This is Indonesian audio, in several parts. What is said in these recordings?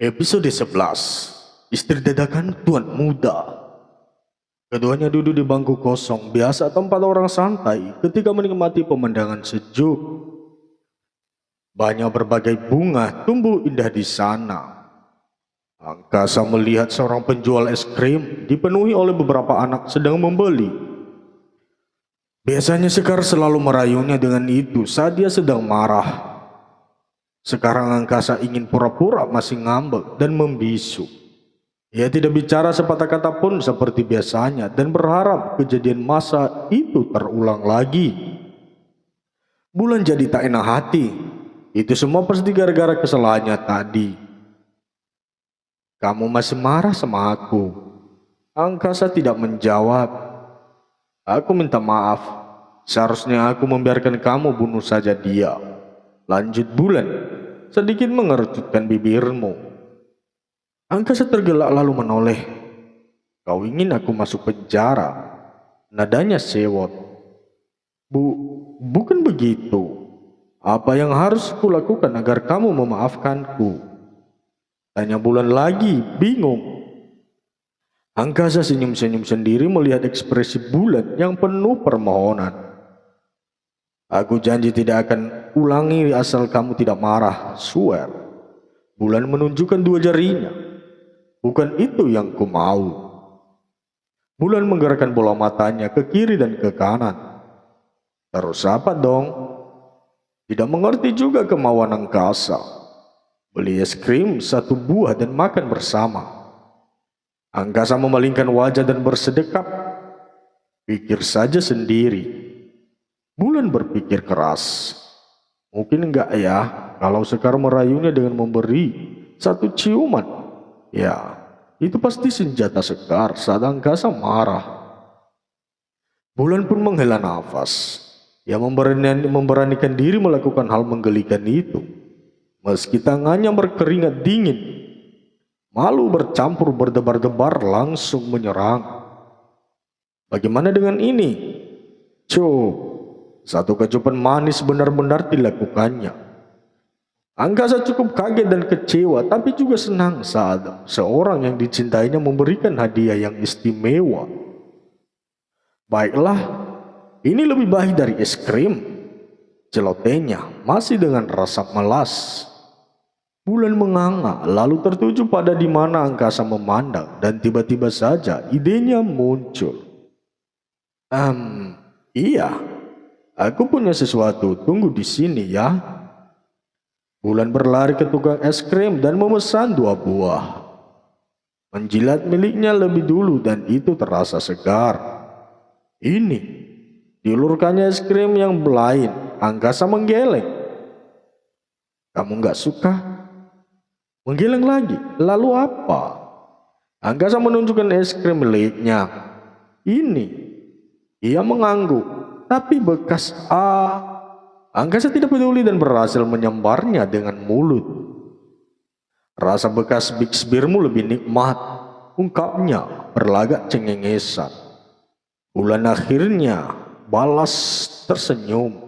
Episode 11. Istri dadakan Tuan Muda. Keduanya duduk di bangku kosong, biasa tempat orang santai ketika menikmati pemandangan sejuk. Banyak berbagai bunga tumbuh indah di sana. Angkasa melihat seorang penjual es krim dipenuhi oleh beberapa anak sedang membeli. Biasanya Sekar selalu merayunya dengan itu saat dia sedang marah. Sekarang Angkasa ingin pura-pura masih ngambek dan membisu. Ia tidak bicara sepatah kata pun seperti biasanya dan berharap kejadian masa itu terulang lagi. Bulan jadi tak enak hati. Itu semua pasti gara-gara kesalahannya tadi. Kamu masih marah sama aku? Angkasa tidak menjawab. Aku minta maaf. Seharusnya aku membiarkan kamu bunuh saja dia. Lanjut Bulan, sedikit mengerutkan bibirmu. Angkasa tergelak lalu menoleh. Kau ingin aku masuk penjara? Nadanya sewot. Bukan begitu. Apa yang harus kulakukan agar kamu memaafkanku? Tanya Bulan lagi, bingung. Angkasa senyum-senyum sendiri melihat ekspresi Bulan yang penuh permohonan. Aku janji tidak akan ulangi asal kamu tidak marah, swear. Bulan menunjukkan dua jarinya. Bukan itu yang ku mau. Bulan menggerakkan bola matanya ke kiri dan ke kanan. Terus apa dong? Tidak mengerti juga kemauan Angkasa. Beli es krim satu buah dan makan bersama. Angkasa memalingkan wajah dan bersedekap. Pikir saja sendiri. Bulan berpikir keras. Mungkin enggak ya kalau Sekar merayunya dengan memberi satu ciuman. Ya, itu pasti senjata Sekar saat Angkasa marah. Bulan pun menghela nafas. Ia memberanikan diri melakukan hal menggelikan itu. Meski tangannya berkeringat dingin, malu bercampur berdebar-debar langsung menyerang. Bagaimana dengan ini? Satu kecupan manis benar-benar dilakukannya. Angkasa cukup kaget dan kecewa, tapi juga senang saat seorang yang dicintainya memberikan hadiah yang istimewa. Baiklah, ini lebih baik dari es krim. Celotehnya masih dengan rasa melas. Bulan menganga lalu tertuju pada di mana Angkasa memandang dan tiba-tiba saja idenya muncul. Iya. Aku punya sesuatu, tunggu di sini ya. Bulan berlari ke tukang es krim dan memesan 2 buah. Menjilat miliknya lebih dulu dan itu terasa segar. Ini, diulurkannya es krim yang lain. Angkasa menggeleng. Kamu gak suka? Menggeleng lagi, lalu apa? Angkasa menunjukkan es krim miliknya. Ini, ia mengangguk. Tapi bekas Angkasa tidak peduli dan berhasil menyambarnya dengan mulut. Rasa bekas Bixbirmu lebih nikmat, ungkapnya berlagak cengengesan. Bulan akhirnya balas tersenyum.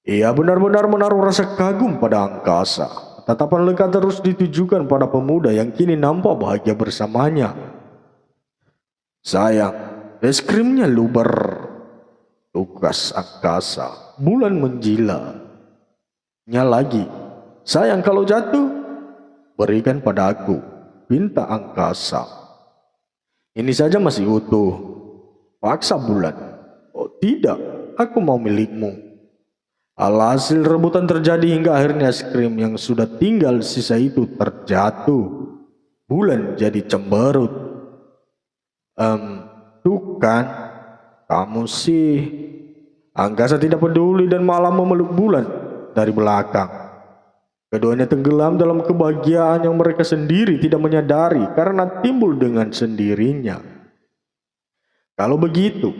Ia benar-benar menaruh rasa kagum pada Angkasa. Tatapan leka terus ditujukan pada pemuda yang kini nampak bahagia bersamanya. Sayang, es krimnya luber. Tugas Angkasa. Bulan menjila. Nya lagi. Sayang kalau jatuh, berikan pada aku. Pinta Angkasa. Ini saja masih utuh. Paksa Bulan. Oh tidak, aku mau milikmu. Alhasil rebutan terjadi hingga akhirnya es krim yang sudah tinggal sisa itu terjatuh. Bulan jadi cemberut. Tuh kan, kamu sih. Angkasa tidak peduli dan malah memeluk Bulan dari belakang. Keduanya tenggelam dalam kebahagiaan yang mereka sendiri tidak menyadari karena timbul dengan sendirinya. Kalau begitu,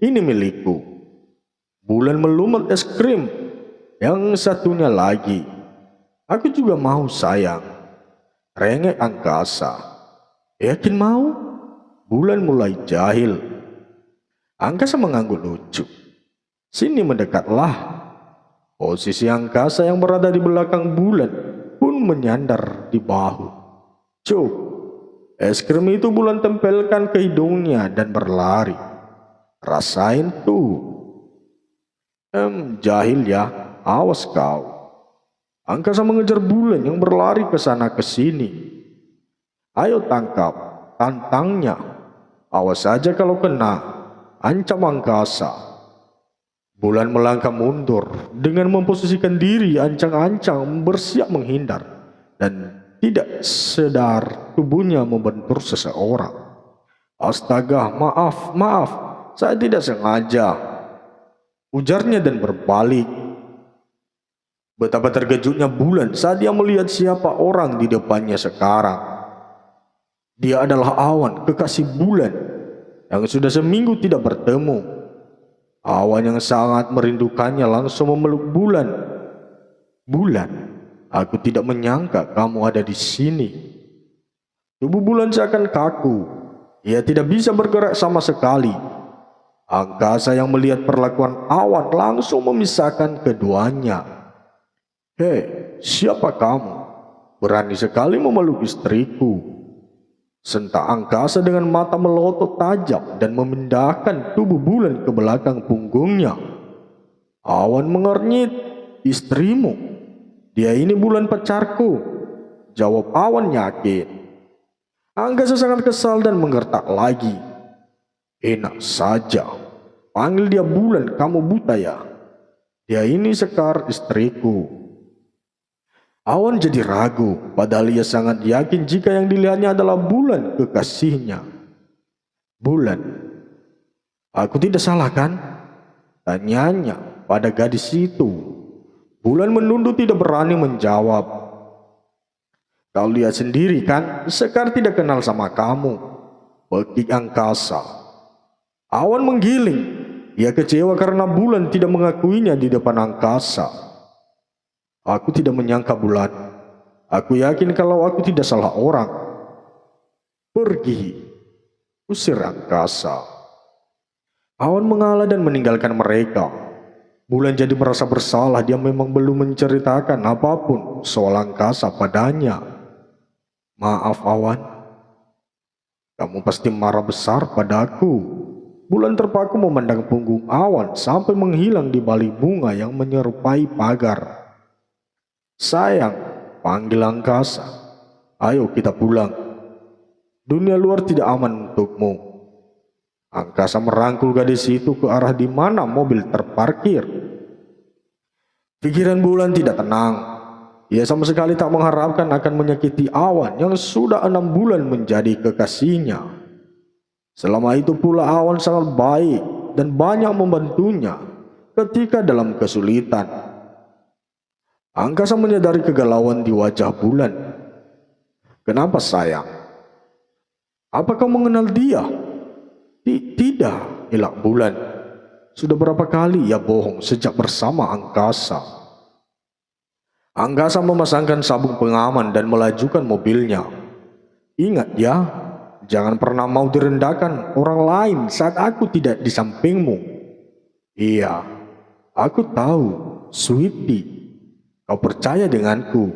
ini milikku. Bulan melumut es krim. Yang satunya lagi. Aku juga mau sayang. Rengek Angkasa. Yakin mau? Bulan mulai jahil. Angkasa mengangguk lucu. Sini mendekatlah. Posisi Angkasa yang berada di belakang Bulan pun menyandar di bahu. Cuk, es krim itu Bulan tempelkan ke hidungnya dan berlari. Rasain tuh. Jahil ya, awas kau. Angkasa mengejar Bulan yang berlari ke sana ke sini. Ayo tangkap, tantangnya. Awas saja kalau kena, ancam Angkasa. Bulan melangkah mundur dengan memposisikan diri ancang-ancang bersiap menghindar, dan tidak sadar tubuhnya membentur seseorang. Astaga, maaf, saya tidak sengaja, ujarnya dan berbalik. Betapa terkejutnya Bulan saat dia melihat siapa orang di depannya sekarang. Dia adalah Awan, kekasih Bulan yang sudah seminggu tidak bertemu. Awan yang sangat merindukannya langsung memeluk Bulan. Bulan, aku tidak menyangka kamu ada di sini. Tubuh Bulan seakan kaku. Ia tidak bisa bergerak sama sekali. Angkasa yang melihat perlakuan Awan langsung memisahkan keduanya. Hei, siapa kamu? Berani sekali memeluk istriku. Sentak Angkasa dengan mata melotot tajam dan memindahkan tubuh Bulan ke belakang punggungnya. Awan mengernyit. Istrimu? Dia ini Bulan pacarku, jawab Awan yakin. Angkasa sangat kesal dan menggertak lagi. Enak saja, panggil dia Bulan, kamu buta ya? Dia ini Sekar, istriku. Awan jadi ragu, padahal ia sangat yakin jika yang dilihatnya adalah Bulan, kekasihnya. Bulan, aku tidak salah kan? Tanyanya pada gadis itu. Bulan menunduk tidak berani menjawab. Kau lihat sendiri kan, Sekar tidak kenal sama kamu, pekik Angkasa. Awan menggiling. Ia kecewa karena Bulan tidak mengakuinya di depan Angkasa. Aku tidak menyangka Bulan. Aku yakin kalau aku tidak salah orang. Pergi, usir Angkasa. Awan mengalah dan meninggalkan mereka. Bulan jadi merasa bersalah, dia memang belum menceritakan apapun soal Angkasa padanya. Maaf Awan, kamu pasti marah besar padaku. Bulan terpaku memandang punggung Awan sampai menghilang di balik bunga yang menyerupai pagar. Sayang, panggil Angkasa. Ayo kita pulang. Dunia luar tidak aman untukmu. Angkasa merangkul gadis itu ke arah di mana mobil terparkir. Pikiran Bulan tidak tenang. Ia sama sekali tak mengharapkan akan menyakiti Awan yang sudah 6 bulan menjadi kekasihnya. Selama itu pula Awan sangat baik dan banyak membantunya ketika dalam kesulitan. Angkasa menyadari kegalauan di wajah Bulan. Kenapa sayang? Apa kau mengenal dia? Tidak, elak Bulan. Sudah berapa kali ia bohong sejak bersama Angkasa. Angkasa memasangkan sabuk pengaman dan melajukan mobilnya. Ingat ya, jangan pernah mau direndahkan orang lain saat aku tidak di sampingmu. Iya, aku tahu, Sweetie. Kau percaya denganku?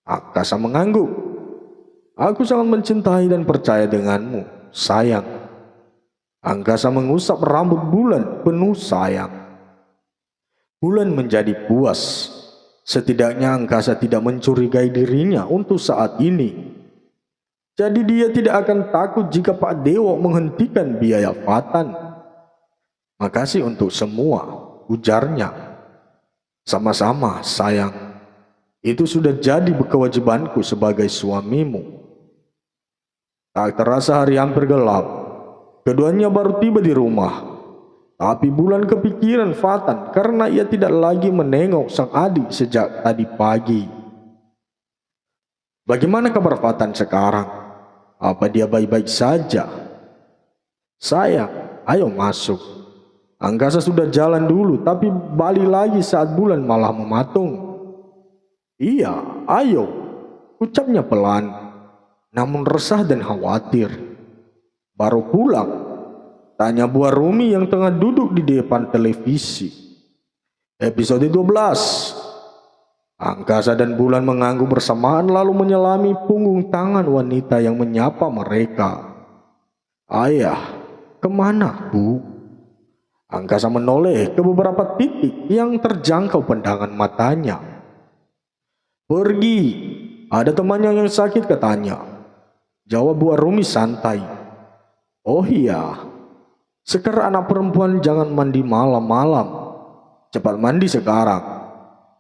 Angkasa mengangguk. Aku sangat mencintai dan percaya denganmu, sayang. Angkasa mengusap rambut Bulan penuh sayang. Bulan menjadi puas. Setidaknya Angkasa tidak mencurigai dirinya untuk saat ini. Jadi dia tidak akan takut jika Pak Dewo menghentikan biaya Fatan. Makasih untuk semua, ujarnya. Sama-sama sayang. Itu sudah jadi kewajibanku sebagai suamimu. Tak terasa hari hampir gelap. Keduanya baru tiba di rumah. Tapi Bulan kepikiran Fatan karena ia tidak lagi menengok sang adik sejak tadi pagi. Bagaimana kabar Fatan sekarang? Apa dia baik-baik saja? Sayang, ayo masuk. Angkasa sudah jalan dulu tapi balik lagi saat Bulan malah mematung. Iya, ayo, ucapnya pelan, namun resah dan khawatir. Baru pulang? Tanya buah Rumi yang tengah duduk di depan televisi. Episode 12. Angkasa dan bulan mengangguk bersamaan lalu menyelami punggung tangan wanita yang menyapa mereka. Ayah, kemana, Bu? Angkasa menoleh ke beberapa titik yang terjangkau pandangan matanya. Pergi, ada temannya yang sakit katanya. Jawab Bu Arumi santai. Oh iya, sekarang anak perempuan jangan mandi malam-malam. Cepat mandi sekarang,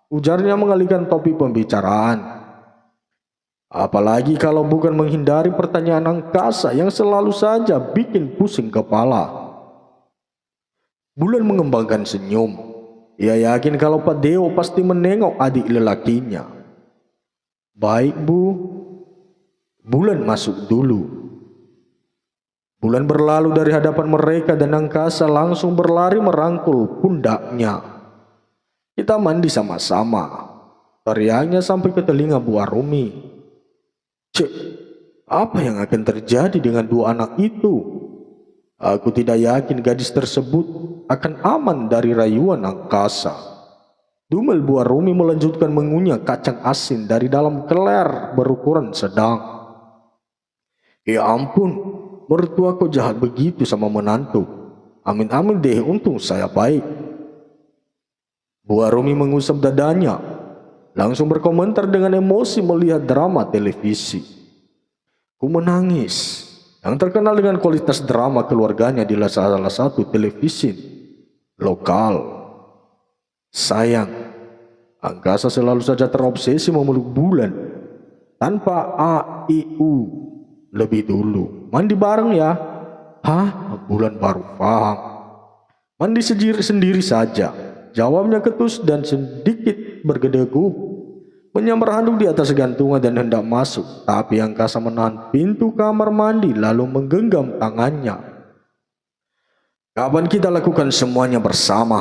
ujarnya mengalihkan topik pembicaraan. Apalagi kalau bukan menghindari pertanyaan angkasa yang selalu saja bikin pusing kepala. Bulan mengembangkan senyum. Ia yakin kalau Pak Deo pasti menengok adik lelakinya. Baik, Bu. Bulan masuk dulu. Bulan berlalu dari hadapan mereka dan angkasa langsung berlari merangkul pundaknya. Kita mandi sama-sama, teriaknya sampai ke telinga Bu Arumi. Cek, apa yang akan terjadi dengan dua anak itu? Aku tidak yakin gadis tersebut akan aman dari rayuan angkasa. Dumel Bu Arumi melanjutkan mengunyah kacang asin dari dalam keler berukuran sedang. Ya ampun, mertua kau jahat begitu sama menantu. Amin-amin deh, untung saya baik. Bu Arumi mengusap dadanya, langsung berkomentar dengan emosi melihat drama televisi. Ku menangis, yang terkenal dengan kualitas drama keluarganya di salah satu televisi lokal. Sayang, angkasa selalu saja terobsesi memeluk bulan tanpa A-I-U. Lebih dulu, mandi bareng ya. Hah? Bulan baru paham. Mandi sendiri saja, jawabnya ketus dan sedikit bergedegup. Menyambar handuk di atas gantungan dan hendak masuk, tapi angkasa menahan pintu kamar mandi lalu menggenggam tangannya. Kapan kita lakukan semuanya bersama?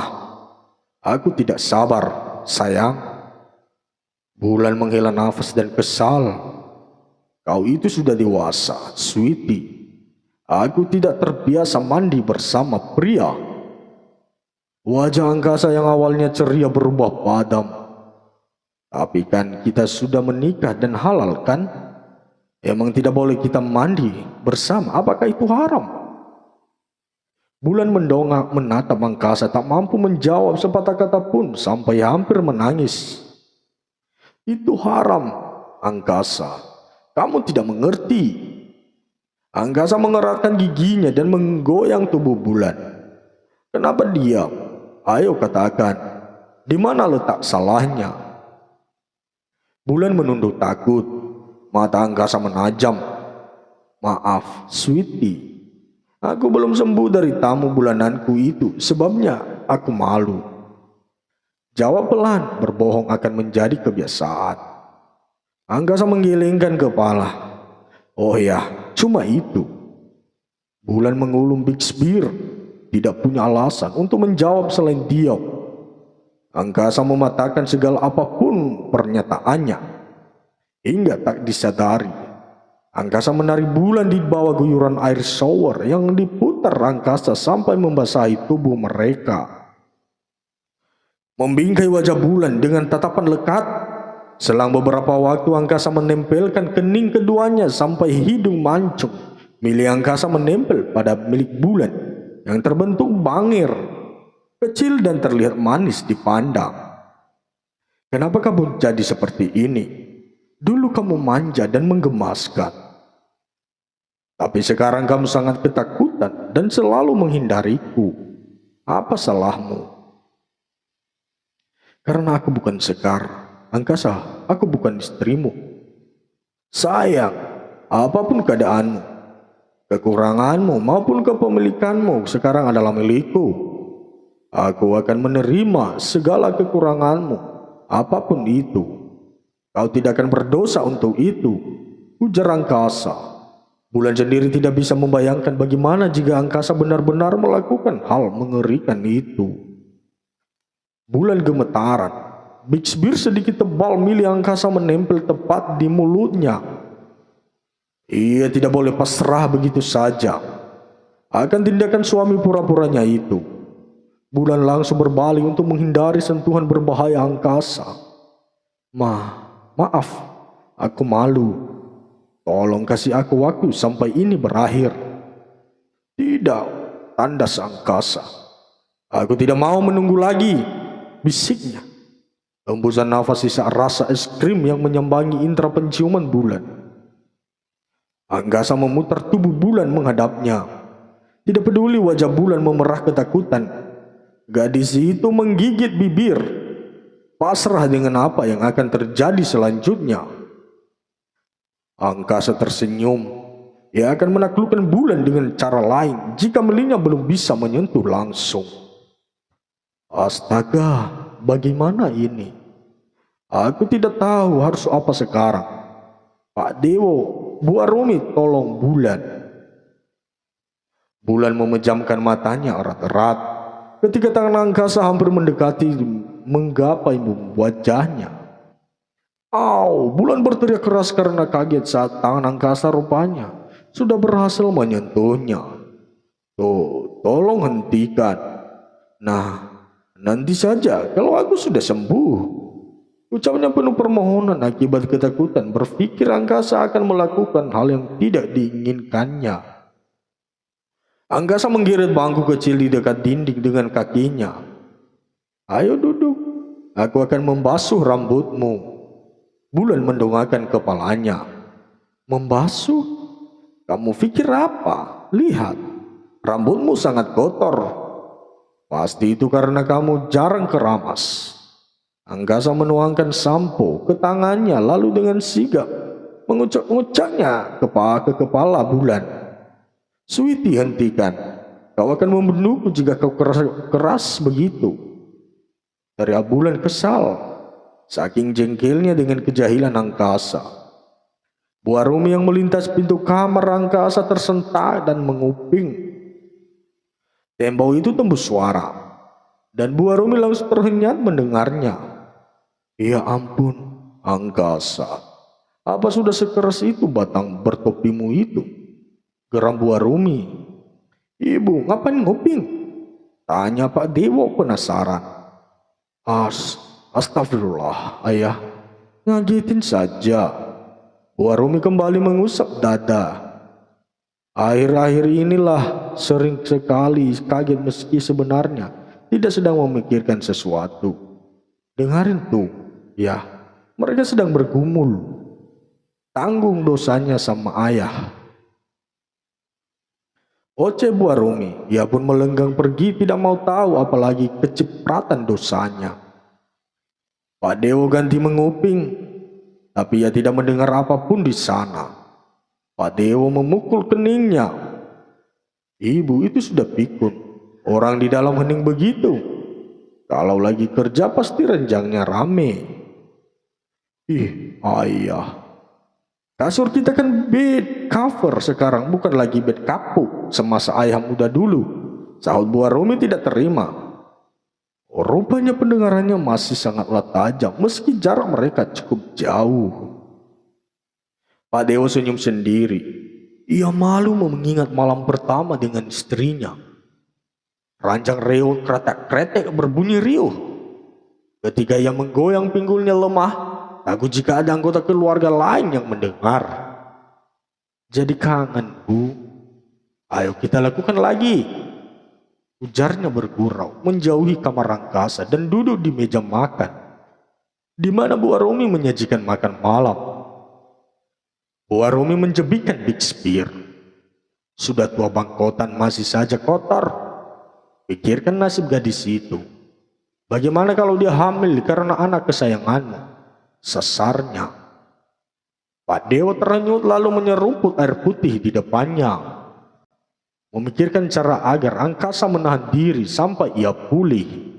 Aku tidak sabar, sayang. Bulan menghela nafas dan kesal. Kau itu sudah dewasa, sweetie. Aku tidak terbiasa mandi bersama pria. Wajah angkasa yang awalnya ceria berubah padam. Tapi kan kita sudah menikah dan halal kan? Emang tidak boleh kita mandi bersama, apakah itu haram? Bulan mendongak menatap angkasa tak mampu menjawab sepatah kata pun sampai hampir menangis. Itu haram, angkasa. Kamu tidak mengerti. Angkasa mengeratkan giginya dan menggoyang tubuh bulan. Kenapa diam? Ayo katakan, di mana letak salahnya? Bulan menunduk takut, mata angkasa menajam. Maaf, sweetie. Aku belum sembuh dari tamu bulananku itu, sebabnya aku malu. Jawab pelan, berbohong akan menjadi kebiasaan. Angkasa menggelengkan kepala. Oh ya, cuma itu. Bulan mengulum Bixbir, tidak punya alasan untuk menjawab selain diam. Angkasa mematahkan segala apapun pernyataannya. Hingga tak disadari, angkasa menari bulan di bawah guyuran air shower yang diputar angkasa sampai membasahi tubuh mereka. Membingkai wajah bulan dengan tatapan lekat. Selang beberapa waktu angkasa menempelkan kening keduanya sampai hidung mancung. Milik angkasa menempel pada milik bulan yang terbentuk bangir, kecil dan terlihat manis dipandang. Kenapa kamu jadi seperti ini? Dulu kamu manja dan menggemaskan. Tapi sekarang kamu sangat ketakutan dan selalu menghindariku. Apa salahmu? Karena aku bukan Sekar. Angkasa, aku bukan istrimu. Sayang, apapun keadaanmu, kekuranganmu maupun kepemilikanmu sekarang adalah milikku. Aku akan menerima segala kekuranganmu, apapun itu. Kau tidak akan berdosa untuk itu, ujar angkasa. Bulan sendiri tidak bisa membayangkan bagaimana jika angkasa benar-benar melakukan hal mengerikan itu. Bulan gemetaran. Bixbir sedikit tebal milik angkasa menempel tepat di mulutnya. Ia tidak boleh pasrah begitu saja akan tindakan suami pura-puranya itu. Bulan langsung berbalik untuk menghindari sentuhan berbahaya angkasa. Maaf, aku malu. Tolong kasih aku waktu sampai ini berakhir." "Tidak," tandas angkasa. "Aku tidak mau menunggu lagi," bisiknya. Hembusan nafas sisa rasa es krim yang menyambangi indera penciuman bulan. Angkasa memutar tubuh bulan menghadapnya. Tidak peduli wajah bulan memerah ketakutan. Gadis itu menggigit bibir, pasrah dengan apa yang akan terjadi selanjutnya. Angkasa tersenyum. Ia akan menaklukkan bulan dengan cara lain jika melinya belum bisa menyentuh langsung. Astaga, bagaimana ini? Aku tidak tahu harus apa sekarang. Pak Dewo, Bu Arumi, tolong bulan. Bulan memejamkan matanya erat-erat ketika tangan angkasa hampir mendekati menggapai wajahnya. "Au!" Bulan berteriak keras karena kaget saat tangan angkasa rupanya sudah berhasil menyentuhnya. Tolong hentikan. Nah, nanti saja kalau aku sudah sembuh," ucapnya penuh permohonan akibat ketakutan berpikir angkasa akan melakukan hal yang tidak diinginkannya. Angkasa menggeret bangku kecil di dekat dinding dengan kakinya. "Ayo duduk, aku akan membasuh rambutmu." Bulan mendongakkan kepalanya. "Membasuh? Kamu pikir apa? Lihat, rambutmu sangat kotor. Pasti itu karena kamu jarang keramas." Angkasa menuangkan sampo ke tangannya lalu dengan sigap mengucak-ngucaknya ke kepala bulan. "Sweetie, hentikan. Kau akan membunuhku jika kau keras begitu." Teriak bulan kesal, saking jengkelnya dengan kejahilan angkasa. Bu Arumi yang melintas pintu kamar angkasa tersentak dan menguping. Tembok itu tembus suara, dan Bu Arumi langsung terhenyak mendengarnya. "Ya ampun, angkasa. Apa sudah sekeras itu batang bertopimu itu?" geram Bu Arumi. "Ibu, ngapain nguping?" tanya Pak Dewo penasaran. Astagfirullah, ayah. Ngagetin saja." Bu Arumi kembali mengusap dada. Akhir-akhir inilah sering sekali kaget meski sebenarnya tidak sedang memikirkan sesuatu. Dengarin tuh, ya, mereka sedang bergumul. Tanggung dosanya sama ayah. Oce Bu Arumi, ia pun melenggang pergi tidak mau tahu apalagi kecipratan dosanya. Pak Dewo ganti menguping, tapi ia tidak mendengar apapun di sana. Pak Dewo memukul keningnya. "Ibu itu sudah pikun. Orang di dalam hening begitu. Kalau lagi kerja pasti renjangnya rame." "Ih, ayah. Kasur kita kan bed cover sekarang, bukan lagi bed kapuk semasa ayah muda dulu," sahut Bu Arumi tidak terima. Rupanya pendengarannya masih sangatlah tajam meski jarak mereka cukup jauh. Pak Dewo senyum sendiri. Ia malu mengingat malam pertama dengan istrinya. Ranjang reog kretek-kretek berbunyi riuh. Ketika ia menggoyang pinggulnya lemah, takut jika ada anggota keluarga lain yang mendengar. "Jadi kangen, Bu. Ayo kita lakukan lagi," ujarnya bergurau, menjauhi kamar angkasa dan duduk di meja makan, di mana Bu Arumi menyajikan makan malam. Bu Arumi menjebikkan Big Spear. Sudah tua bangkotan masih saja kotor. Pikirkan nasib gadis itu. Bagaimana kalau dia hamil karena anak kesayanganmu? Sesarnya. Pak Dewo terenyuh lalu menyeruput air putih di depannya, memikirkan cara agar angkasa menahan diri sampai ia pulih.